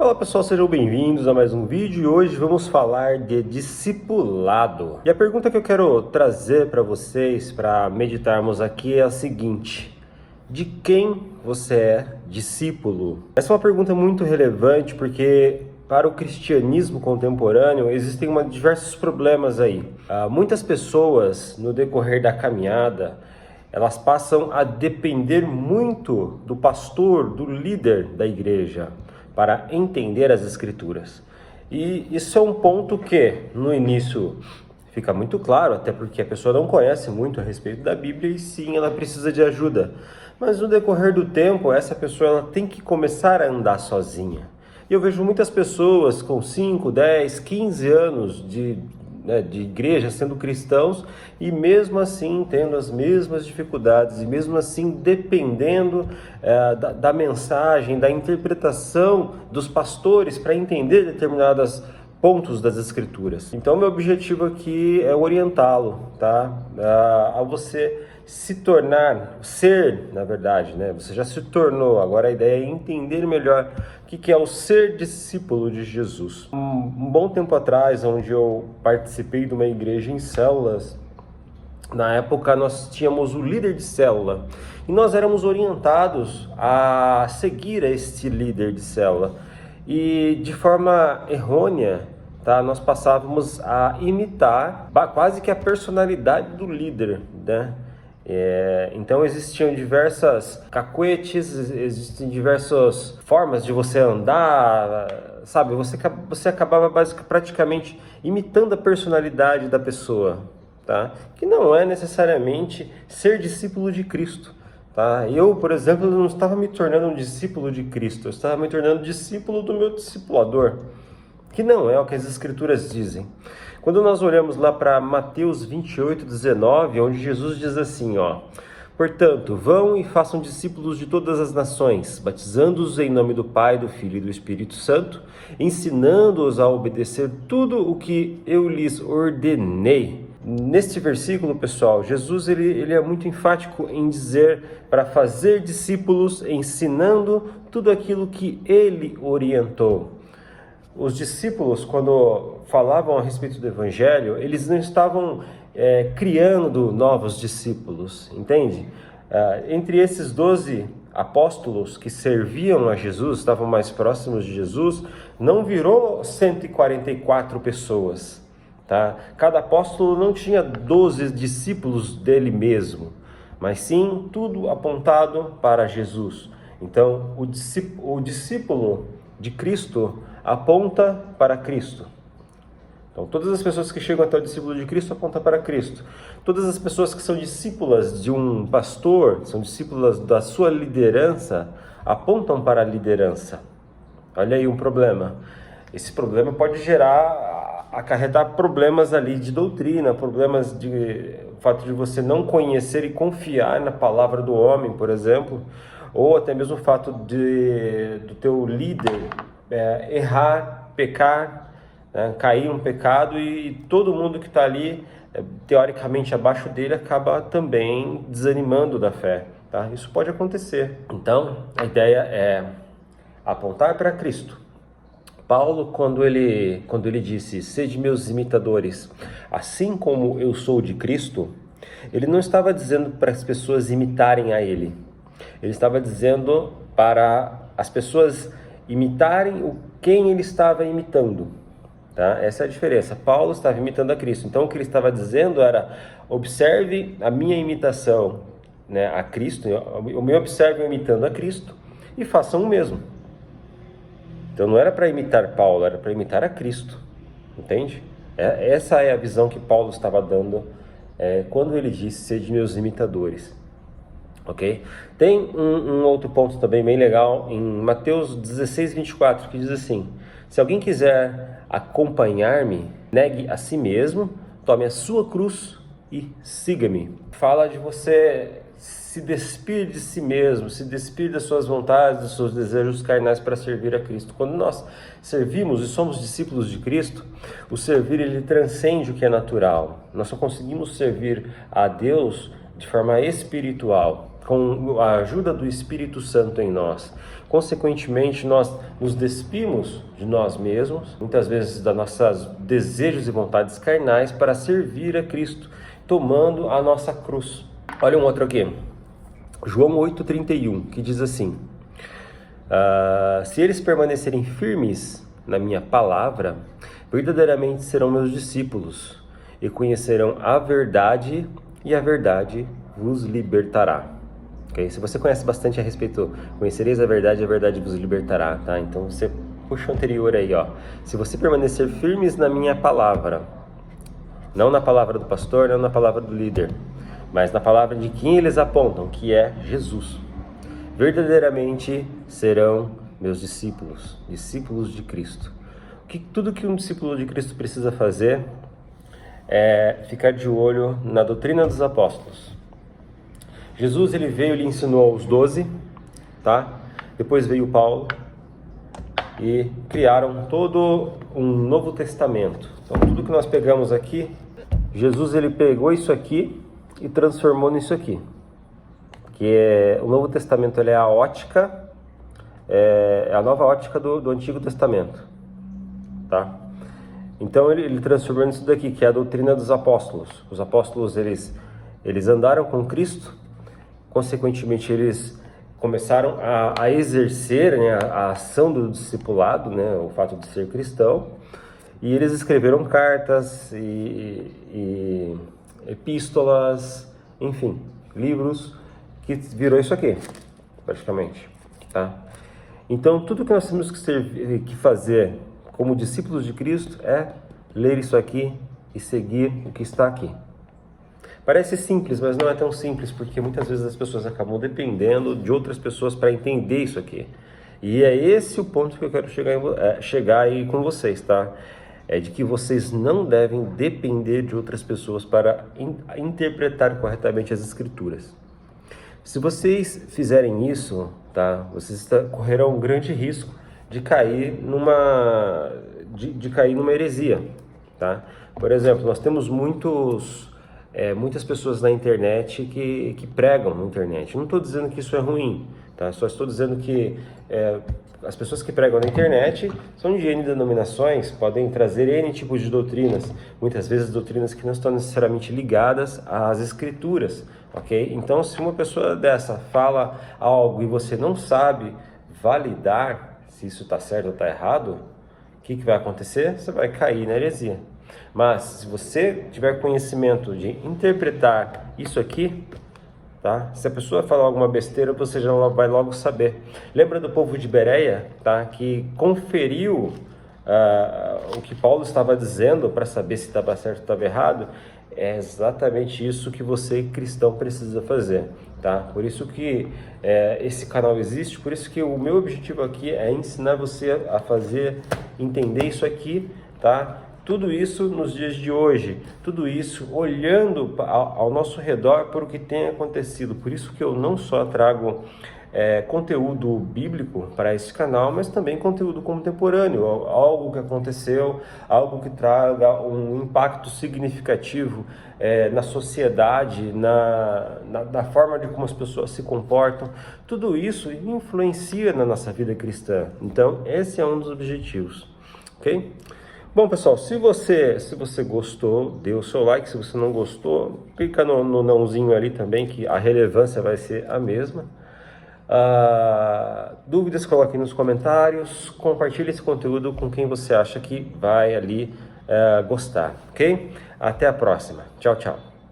Olá pessoal, sejam bem-vindos a mais um vídeo e hoje vamos falar de discipulado. E a pergunta que eu quero trazer para vocês, para meditarmos aqui é a seguinte: de quem você é discípulo? Essa é uma pergunta muito relevante porque para o cristianismo contemporâneo existem diversos problemas aí. Muitas pessoas no decorrer da caminhada elas passam a depender muito do pastor, do líder da igreja, para entender as Escrituras. E isso é um ponto que, no início, fica muito claro, até porque a pessoa não conhece muito a respeito da Bíblia e sim, ela precisa de ajuda. Mas no decorrer do tempo, essa pessoa ela tem que começar a andar sozinha. E eu vejo muitas pessoas com 5, 10, 15 anos de igreja, sendo cristãos, e mesmo assim tendo as mesmas dificuldades, e mesmo assim dependendo da mensagem, da interpretação dos pastores para entender determinados pontos das Escrituras. Então, meu objetivo aqui é orientá-lo, tá? A você se tornar, na verdade, né? Você já se tornou, agora a ideia é entender melhor o que é o ser discípulo de Jesus. Um bom tempo atrás, onde eu participei de uma igreja em células, na época nós tínhamos o líder de célula e nós éramos orientados a seguir este líder de célula e de forma errônea, tá? Nós passávamos a imitar quase que a personalidade do líder, né? Então existiam diversas cacuetes, existem diversas formas de você andar, sabe? Você acabava praticamente imitando a personalidade da pessoa, tá? Que não é necessariamente ser discípulo de Cristo, tá? Eu, por exemplo, não estava me tornando um discípulo de Cristo, eu estava me tornando discípulo do meu discipulador, que não é o que as Escrituras dizem. Quando nós olhamos lá para Mateus 28:19, onde Jesus diz assim, ó: portanto, vão e façam discípulos de todas as nações, batizando-os em nome do Pai, do Filho e do Espírito Santo, ensinando-os a obedecer tudo o que eu lhes ordenei. Neste versículo, pessoal, Jesus ele é muito enfático em dizer para fazer discípulos, ensinando tudo aquilo que ele orientou. Os discípulos, quando falavam a respeito do Evangelho, eles não estavam criando novos discípulos, entende? Entre esses 12 apóstolos que serviam a Jesus, estavam mais próximos de Jesus, não virou 144 pessoas, tá? Cada apóstolo não tinha 12 discípulos dele mesmo, mas sim tudo apontado para Jesus. Então, o discípulo de Cristo aponta para Cristo. Então, todas as pessoas que chegam até o discípulo de Cristo apontam para Cristo. Todas as pessoas que são discípulas de um pastor, são discípulas da sua liderança, apontam para a liderança. Olha aí um problema. Esse problema pode acarretar problemas ali de doutrina, problemas de fato de você não conhecer e confiar na palavra do homem, por exemplo, ou até mesmo o fato do teu líder errar, pecar, né, cair um pecado e todo mundo que está ali, teoricamente abaixo dele, acaba também desanimando da fé, tá? Isso pode acontecer. Então, a ideia é apontar para Cristo. Paulo, quando ele disse, sede meus imitadores, assim como eu sou de Cristo, ele não estava dizendo para as pessoas imitarem a ele. Ele estava dizendo para as pessoas imitarem quem ele estava imitando, tá? Essa é a diferença. Paulo estava imitando a Cristo. Então, o que ele estava dizendo era, observe a minha imitação, né, a Cristo, eu me observe imitando a Cristo e façam o mesmo. Então, não era para imitar Paulo, era para imitar a Cristo, entende? Essa é a visão que Paulo estava dando quando ele disse, sede meus imitadores. Ok? Tem um outro ponto também bem legal em Mateus 16:24, que diz assim: se alguém quiser acompanhar-me, negue a si mesmo, tome a sua cruz e siga-me. Fala de você se despir de si mesmo, se despir das suas vontades, dos seus desejos carnais para servir a Cristo. Quando nós servimos e somos discípulos de Cristo, o servir ele transcende o que é natural. Nós só conseguimos servir a Deus de forma espiritual. com a ajuda do Espírito Santo em nós. Consequentemente, nós nos despimos de nós mesmos, muitas vezes das nossas desejos e vontades carnais, para servir a Cristo, tomando a nossa cruz. Olha um outro aqui, João 8,31, que diz assim: se eles permanecerem firmes na minha palavra, verdadeiramente serão meus discípulos e conhecerão a verdade, e a verdade vos libertará. Okay? Se você conhece bastante a respeito, conhecereis a verdade vos libertará, tá? Então você puxa o anterior aí, ó. Se você permanecer firmes na minha palavra, não na palavra do pastor, não na palavra do líder, mas na palavra de quem eles apontam, que é Jesus, verdadeiramente serão meus discípulos, discípulos de Cristo. Tudo que um discípulo de Cristo precisa fazer é ficar de olho na doutrina dos apóstolos. Jesus, ele veio e ensinou aos 12, tá? Depois veio Paulo e criaram todo um Novo Testamento. Então, tudo que nós pegamos aqui, Jesus, ele pegou isso aqui e transformou nisso aqui. Que é, o Novo Testamento, ele é a ótica, é a nova ótica do Antigo Testamento, tá? Então ele transformou nisso daqui, que é a doutrina dos apóstolos. Os apóstolos, eles andaram com Cristo, consequentemente eles começaram a exercer, né, a ação do discipulado, né, o fato de ser cristão, e eles escreveram cartas e epístolas, enfim, livros, que virou isso aqui, praticamente, tá? Então, tudo que nós temos que fazer como discípulos de Cristo é ler isso aqui e seguir o que está aqui. Parece simples, mas não é tão simples, porque muitas vezes as pessoas acabam dependendo de outras pessoas para entender isso aqui. E é esse o ponto que eu quero chegar aí com vocês, tá? É de que vocês não devem depender de outras pessoas para interpretar corretamente as Escrituras. Se vocês fizerem isso, tá, vocês correrão um grande risco de cair numa heresia, tá? Por exemplo, nós temos muitas pessoas na internet que pregam na internet. Não estou dizendo que isso é ruim, tá? Só estou dizendo que as pessoas que pregam na internet são de N denominações, podem trazer N tipos de doutrinas, muitas vezes doutrinas que não estão necessariamente ligadas às Escrituras, ok? Então, se uma pessoa dessa fala algo e você não sabe validar se isso está certo ou está errado, o que vai acontecer? Você vai cair na heresia. Mas, se você tiver conhecimento de interpretar isso aqui, tá? Se a pessoa falar alguma besteira, você já vai logo saber. Lembra do povo de Bereia, tá? Que conferiu o que Paulo estava dizendo para saber se estava certo ou estava errado? É exatamente isso que você, cristão, precisa fazer, tá? Por isso que esse canal existe, por isso que o meu objetivo aqui é ensinar você a fazer, entender isso aqui, tá? Tudo isso nos dias de hoje, tudo isso olhando ao nosso redor por o que tem acontecido. Por isso que eu não só trago conteúdo bíblico para esse canal, mas também conteúdo contemporâneo, algo que aconteceu, algo que traga um impacto significativo na sociedade, na forma de como as pessoas se comportam. Tudo isso influencia na nossa vida cristã. Então, esse é um dos objetivos, ok? Bom, pessoal, se você gostou, dê o seu like. Se você não gostou, clica no nãozinho ali também, que a relevância vai ser a mesma. Dúvidas, coloque nos comentários. Compartilhe esse conteúdo com quem você acha que vai ali gostar, ok? Até a próxima. Tchau, tchau.